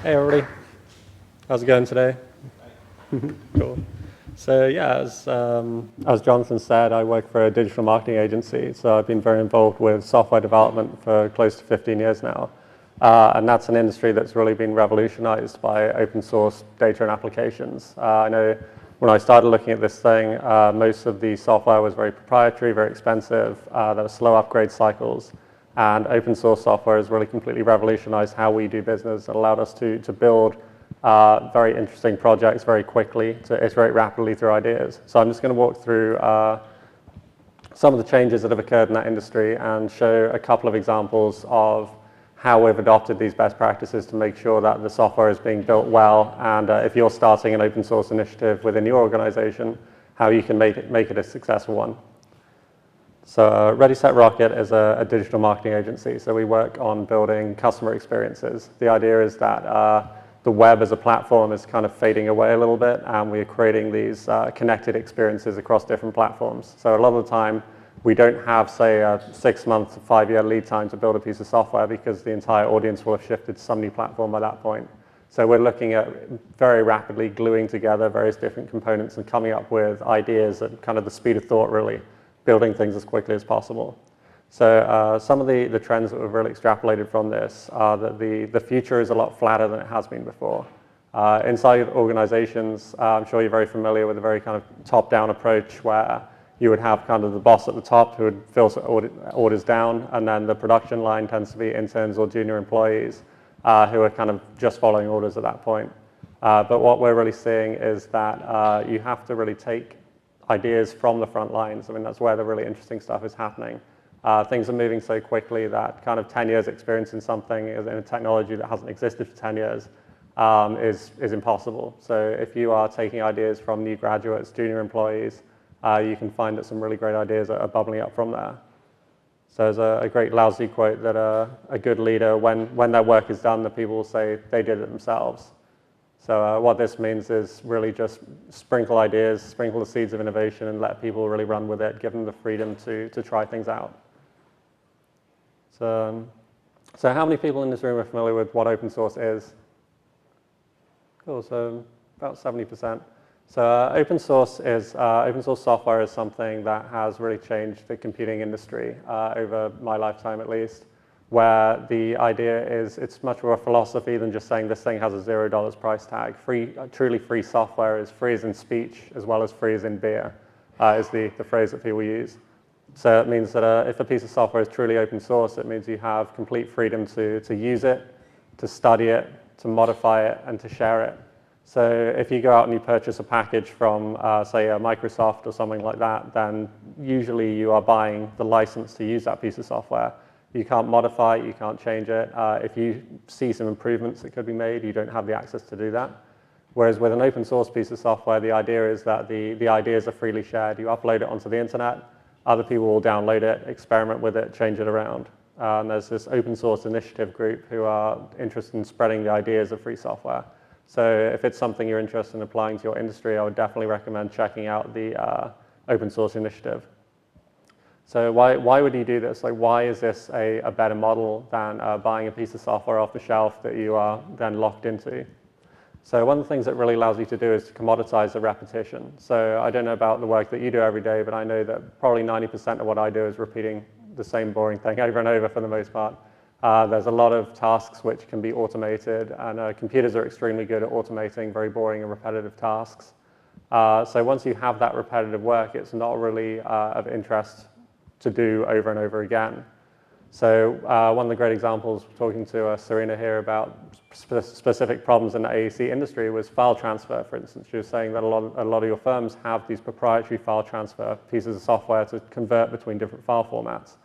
Hey everybody, how's it going today? Cool. So yeah, as Jonathan said, I work for a digital marketing agency, so I've been very involved with software development for close to 15 years now. And that's an industry that's really been revolutionized by open source data and applications. I know when I started looking at this thing, most of the software was very proprietary, very expensive, there were slow upgrade cycles. And open source software has really completely revolutionized how we do business. It allowed us to build very interesting projects very quickly, to iterate rapidly through ideas. So I'm just going to walk through some of the changes that have occurred in that industry and show a couple of examples of how we've adopted these best practices to make sure that the software is being built well. And if you're starting an open source initiative within your organization, how you can make it a successful one. So Ready, Set, Rocket is a digital marketing agency. So we work on building customer experiences. The idea is that the web as a platform is kind of fading away a little bit, and we're creating these connected experiences across different platforms. So a lot of the time, we don't have, say, a 6-month to 5-year lead time to build a piece of software because the entire audience will have shifted to some new platform by that point. So we're looking at very rapidly gluing together various different components and coming up with ideas at kind of the speed of thought, really, building things as quickly as possible. So some of the trends that we've really extrapolated from this are that the future is a lot flatter than it has been before. Inside organizations, I'm sure you're very familiar with a very kind of top-down approach where you would have kind of the boss at the top who would filter orders down, and then the production line tends to be interns or junior employees who are kind of just following orders at that point. But what we're really seeing is that you have to really take ideas from the front lines. I mean, that's where the really interesting stuff is happening. Things are moving so quickly that kind of 10 years experience in something in a technology that hasn't existed for 10 years is impossible. So if you are taking ideas from new graduates, junior employees, you can find that some really great ideas are bubbling up from there. So there's a great lousy quote that a good leader, when their work is done, the people will say they did it themselves. So what this means is really just sprinkle ideas, sprinkle the seeds of innovation, and let people really run with it, give them the freedom to try things out. So how many people in this room are familiar with what open source is? Cool, so about 70%. So open source software is something that has really changed the computing industry over my lifetime at least, where the idea is it's much more a philosophy than just saying this thing has a $0 price tag. Truly free software is free as in speech as well as free as in beer, is the phrase that people use. So it means that if a piece of software is truly open source, it means you have complete freedom to use it, to study it, to modify it, and to share it. So if you go out and you purchase a package from, say, Microsoft or something like that, then usually you are buying the license to use that piece of software. You can't modify it, you can't change it. If you see some improvements that could be made, you don't have the access to do that. Whereas with an open source piece of software, the idea is that the ideas are freely shared. You upload it onto the internet, other people will download it, experiment with it, change it around. And there's this open source initiative group who are interested in spreading the ideas of free software. So if it's something you're interested in applying to your industry, I would definitely recommend checking out the open source initiative. So why would you do this? Like, why is this a better model than buying a piece of software off the shelf that you are then locked into? So one of the things that really allows you to do is to commoditize the repetition. So I don't know about the work that you do every day, but I know that probably 90% of what I do is repeating the same boring thing over and over for the most part. There's a lot of tasks which can be automated, and computers are extremely good at automating very boring and repetitive tasks. So once you have that repetitive work, it's not really of interest to do over and over again. So one of the great examples, talking to Serena here about specific problems in the AEC industry, was file transfer, for instance. She was saying that a lot of your firms have these proprietary file transfer pieces of software to convert between different file formats.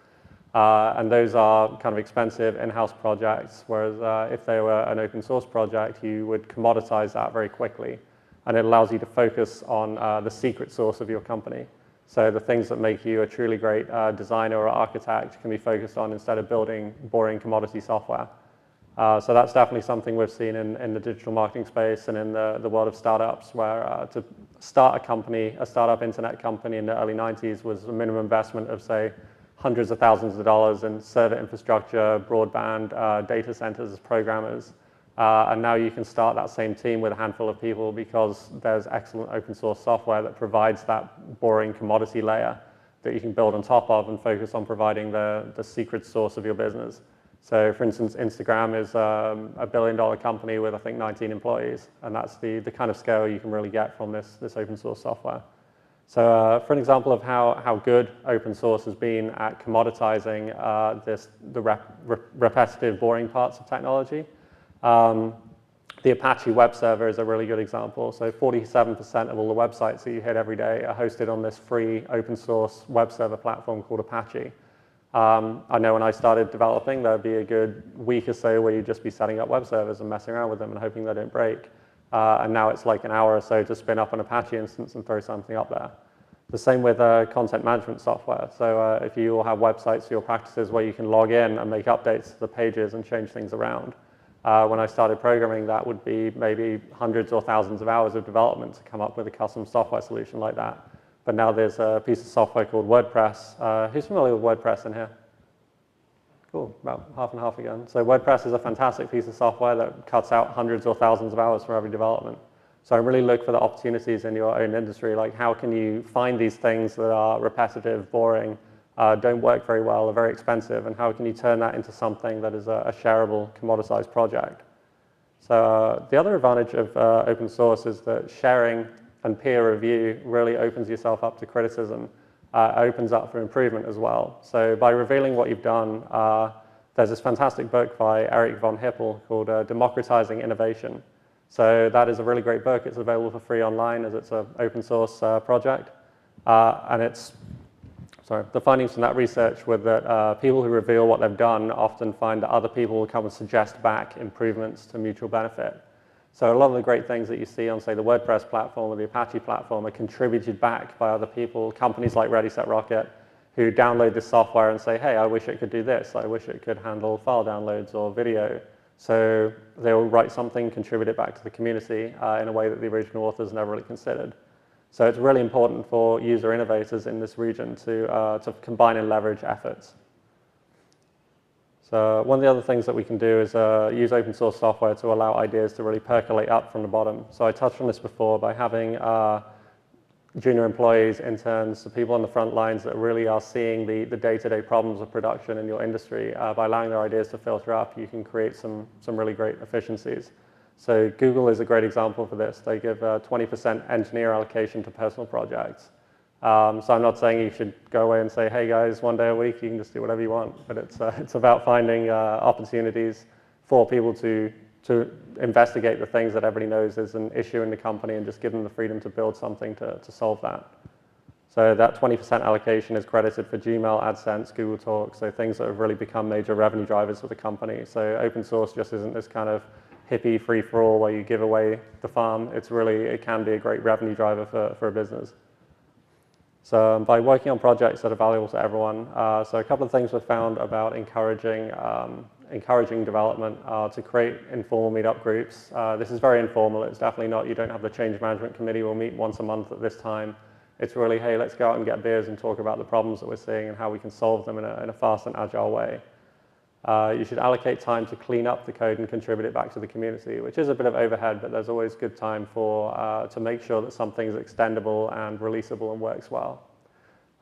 And those are kind of expensive in-house projects, whereas if they were an open source project, you would commoditize that very quickly. And it allows you to focus on the secret sauce of your company. So the things that make you a truly great designer or architect can be focused on instead of building boring commodity software. So that's definitely something we've seen in the digital marketing space and in the world of startups, where to start a company, a startup internet company in the early 90s was a minimum investment of, say, hundreds of thousands of dollars in server infrastructure, broadband, data centers, programmers. And now you can start that same team with a handful of people because there's excellent open source software that provides that boring commodity layer that you can build on top of and focus on providing the secret sauce of your business. So for instance, Instagram is a billion-dollar company with, I think, 19 employees. And that's the kind of scale you can really get from this open source software. So for an example of how good open source has been at commoditizing the repetitive, boring parts of technology, the Apache Web Server is a really good example. So 47% of all the websites that you hit every day are hosted on this free open source web server platform called Apache. I know when I started developing, there'd be a good week or so where you'd just be setting up web servers and messing around with them and hoping they don't break. And now it's like an hour or so to spin up an Apache instance and throw something up there. The same with content management software. So if you all have websites for your practices where you can log in and make updates to the pages and change things around, when I started programming, that would be maybe hundreds or thousands of hours of development to come up with a custom software solution like that. But now there's a piece of software called WordPress. Who's familiar with WordPress in here? Cool, about half and half again. So WordPress is a fantastic piece of software that cuts out hundreds or thousands of hours from every development. So I really look for the opportunities in your own industry, like how can you find these things that are repetitive, boring, don't work very well, are very expensive, and how can you turn that into something that is a shareable, commoditized project. So the other advantage of open source is that sharing and peer review really opens yourself up to criticism, opens up for improvement as well. So by revealing what you've done, there's this fantastic book by Eric von Hippel called Democratizing Innovation. So that is a really great book. It's available for free online as it's an open source project. And the findings from that research were that people who reveal what they've done often find that other people will come and suggest back improvements to mutual benefit. So a lot of the great things that you see on, say, the WordPress platform or the Apache platform are contributed back by other people, companies like Ready, Set, Rocket, who download this software and say, hey, I wish it could do this. I wish it could handle file downloads or video. So they'll write something, contribute it back to the community in a way that the original authors never really considered. So it's really important for user innovators in this region to combine and leverage efforts. So one of the other things that we can do is use open source software to allow ideas to really percolate up from the bottom. So I touched on this before by having junior employees, interns, the people on the front lines that really are seeing the day-to-day problems of production in your industry. By allowing their ideas to filter up, you can create some really great efficiencies. So Google is a great example for this. They give 20% engineer allocation to personal projects. So I'm not saying you should go away and say, hey guys, one day a week, you can just do whatever you want. But it's about finding opportunities for people to investigate the things that everybody knows is an issue in the company and just give them the freedom to build something to solve that. So that 20% allocation is credited for Gmail, AdSense, Google Talk, so things that have really become major revenue drivers for the company. So open source just isn't this kind of hippie free-for-all where you give away the farm. It can be a great revenue driver for a business. So by working on projects that are valuable to everyone, so a couple of things were found about encouraging development to create informal meetup groups. This is very informal. It's definitely not, you don't have the change management committee. We'll meet once a month at this time. It's really, hey, let's go out and get beers and talk about the problems that we're seeing and how we can solve them in a fast and agile way. You should allocate time to clean up the code and contribute it back to the community, which is a bit of overhead, but there's always good time to make sure that something's extendable and releasable and works well.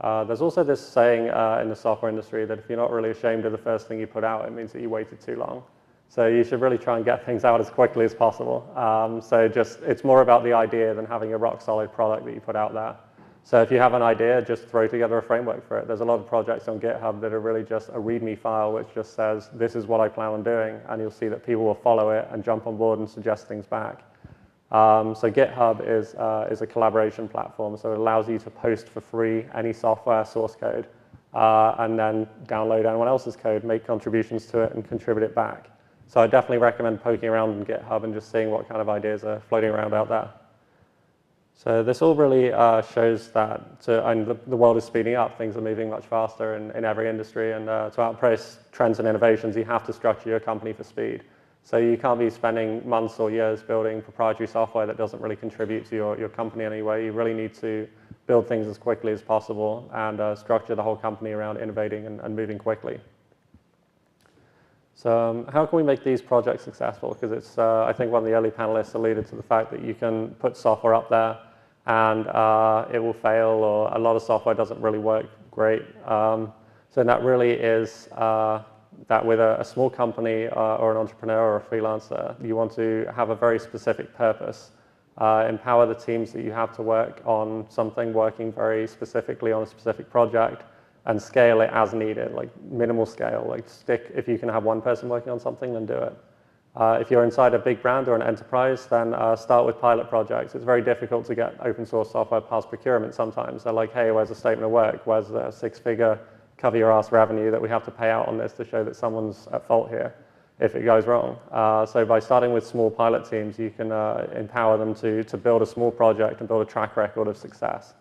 There's also this saying in the software industry that if you're not really ashamed of the first thing you put out, it means that you waited too long. So you should really try and get things out as quickly as possible. It's more about the idea than having a rock solid product that you put out there. So if you have an idea, just throw together a framework for it. There's a lot of projects on GitHub that are really just a README file which just says, this is what I plan on doing, and you'll see that people will follow it and jump on board and suggest things back. So GitHub is a collaboration platform, so it allows you to post for free any software source code, and then download anyone else's code, make contributions to it, and contribute it back. So I definitely recommend poking around in GitHub and just seeing what kind of ideas are floating around out there. So this all really shows that the world is speeding up. Things are moving much faster in every industry, and to outpace trends and innovations, you have to structure your company for speed. So you can't be spending months or years building proprietary software that doesn't really contribute to your company in any way. You really need to build things as quickly as possible and structure the whole company around innovating and moving quickly. So how can we make these projects successful? Because it's, I think one of the early panelists alluded to the fact that you can put software up there and it will fail, or a lot of software doesn't really work great. So that really is that with a small company or an entrepreneur or a freelancer, you want to have a very specific purpose. Empower the teams that you have to work on something, working very specifically on a specific project, and scale it as needed, like minimal scale. Like if you can have one person working on something, then do it. If you're inside a big brand or an enterprise, then start with pilot projects. It's very difficult to get open source software past procurement sometimes. They're like, hey, where's the statement of work? Where's the six-figure cover your ass revenue that we have to pay out on this to show that someone's at fault here if it goes wrong? So by starting with small pilot teams, you can empower them to build a small project and build a track record of success.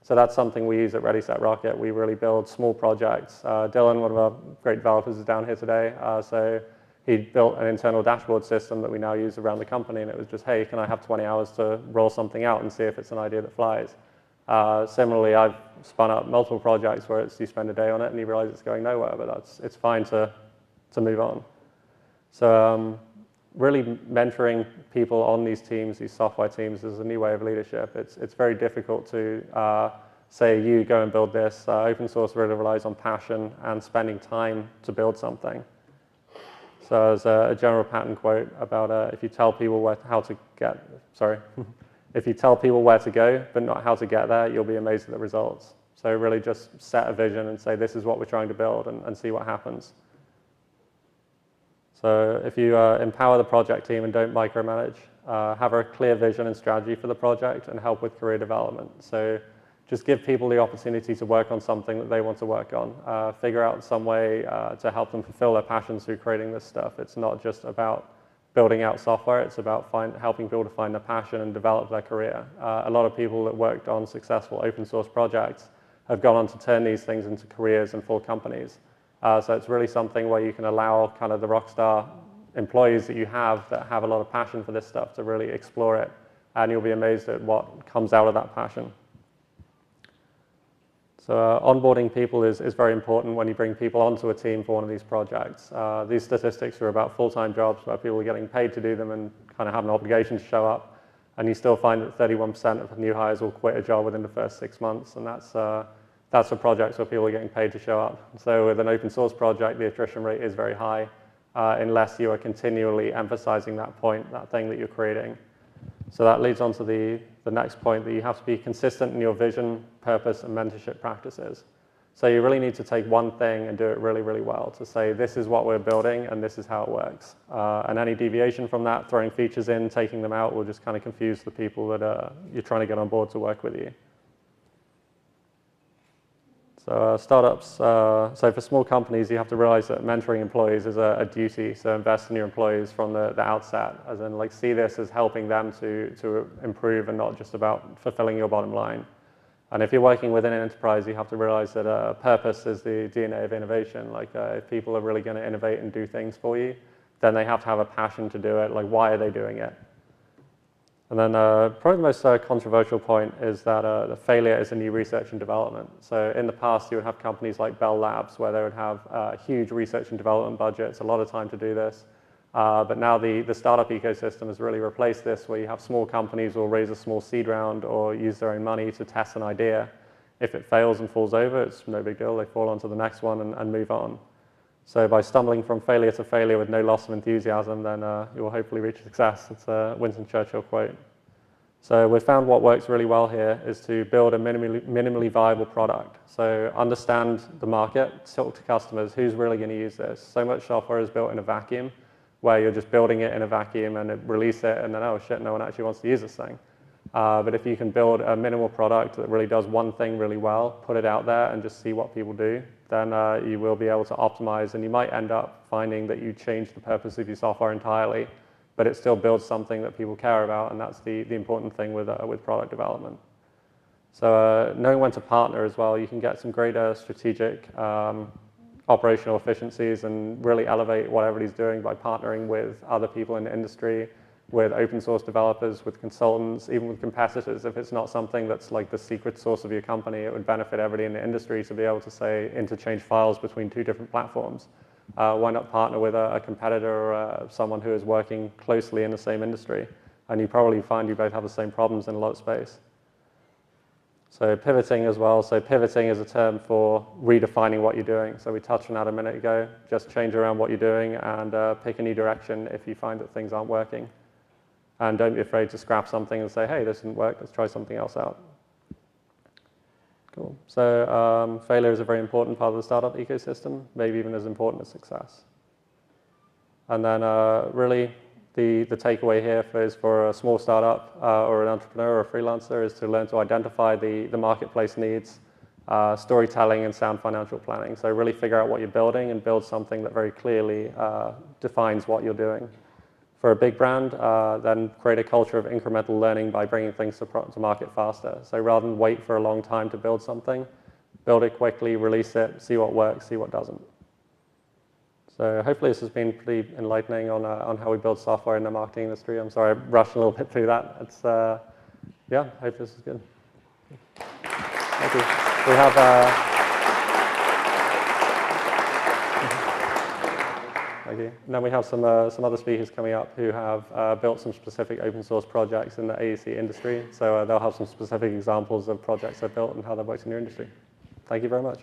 So that's something we use at Ready, Set, Rocket. We really build small projects. Dylan, one of our great developers, is down here today. So he built an internal dashboard system that we now use around the company, and it was just, hey, can I have 20 hours to roll something out and see if it's an idea that flies? Similarly, I've spun up multiple projects where you spend a day on it and you realize it's going nowhere, but it's fine to move on. So really mentoring people on these teams, these software teams, is a new way of leadership. It's very difficult to say, you go and build this. Open source really relies on passion and spending time to build something. So there's a general pattern quote about if you tell people if you tell people where to go, but not how to get there, you'll be amazed at the results. So really just set a vision and say, this is what we're trying to build, and see what happens. So if you empower the project team and don't micromanage, have a clear vision and strategy for the project, and help with career development. So just give people the opportunity to work on something that they want to work on. Figure out some way to help them fulfill their passions through creating this stuff. It's not just about building out software, it's about helping people to find their passion and develop their career. A lot of people that worked on successful open source projects have gone on to turn these things into careers and full companies. So it's really something where you can allow kind of the rockstar employees that you have that have a lot of passion for this stuff to really explore it, and you'll be amazed at what comes out of that passion. So onboarding people is very important when you bring people onto a team for one of these projects. These statistics are about full-time jobs where people are getting paid to do them and kind of have an obligation to show up, and you still find that 31% of new hires will quit a job within the first 6 months, and that's for projects where people are getting paid to show up. So with an open source project, the attrition rate is very high unless you are continually emphasizing that point, that thing that you're creating. So that leads on to the next point, that you have to be consistent in your vision, purpose, and mentorship practices. So you really need to take one thing and do it really, really well to say, this is what we're building and this is how it works. And any deviation from that, throwing features in, taking them out, will just kind of confuse the people that you're trying to get on board to work with you. So startups, so for small companies, you have to realize that mentoring employees is a duty. So invest in your employees from the outset, as in like see this as helping them to improve and not just about fulfilling your bottom line. And if you're working within an enterprise, you have to realize that purpose is the DNA of innovation. Like if people are really going to innovate and do things for you, then they have to have a passion to do it. Like, why are they doing it? And then probably the most controversial point is that the failure is a new research and development. So in the past, you would have companies like Bell Labs where they would have huge research and development budgets, a lot of time to do this. But now the startup ecosystem has really replaced this, where you have small companies will raise a small seed round or use their own money to test an idea. If it fails and falls over, it's no big deal. They fall on to the next one and move on. So by stumbling from failure to failure with no loss of enthusiasm, then you will hopefully reach success. It's a Winston Churchill quote. So we've found what works really well here is to build a minimally viable product. So understand the market, talk to customers, who's really going to use this. So much software is built in a vacuum, where you're just building it in a vacuum and release it, and then, oh shit, no one actually wants to use this thing. But if you can build a minimal product that really does one thing really well, put it out there and just see what people do, then you will be able to optimize, and you might end up finding that you change the purpose of your software entirely, but it still builds something that people care about, and that's the important thing with product development. So knowing when to partner as well, you can get some greater strategic operational efficiencies and really elevate what everybody's doing by partnering with other people in the industry, with open source developers, with consultants, even with competitors. If it's not something that's like the secret source of your company, it would benefit everybody in the industry to be able to say interchange files between two different platforms. why not partner with a competitor or someone who is working closely in the same industry? And you probably find you both have the same problems in a lot of space. So pivoting as well. So pivoting is a term for redefining what you're doing. So we touched on that a minute ago. Just change around what you're doing and pick a new direction if you find that things aren't working. And don't be afraid to scrap something and say, hey, this didn't work, let's try something else out. Cool. So failure is a very important part of the startup ecosystem, maybe even as important as success. And then really, the takeaway here is for a small startup or an entrepreneur or a freelancer is to learn to identify the marketplace needs, storytelling, and sound financial planning. So really figure out what you're building and build something that very clearly defines what you're doing. For a big brand, then create a culture of incremental learning by bringing things to market faster. So rather than wait for a long time to build something, build it quickly, release it, see what works, see what doesn't. So hopefully this has been pretty enlightening on how we build software in the marketing industry. I'm sorry I rushed a little bit through that. It's, yeah, I hope this is good. Thank you. We have, thank you. And then we have some other speakers coming up who have built some specific open source projects in the AEC industry. So they'll have some specific examples of projects they've built and how they've worked in your industry. Thank you very much.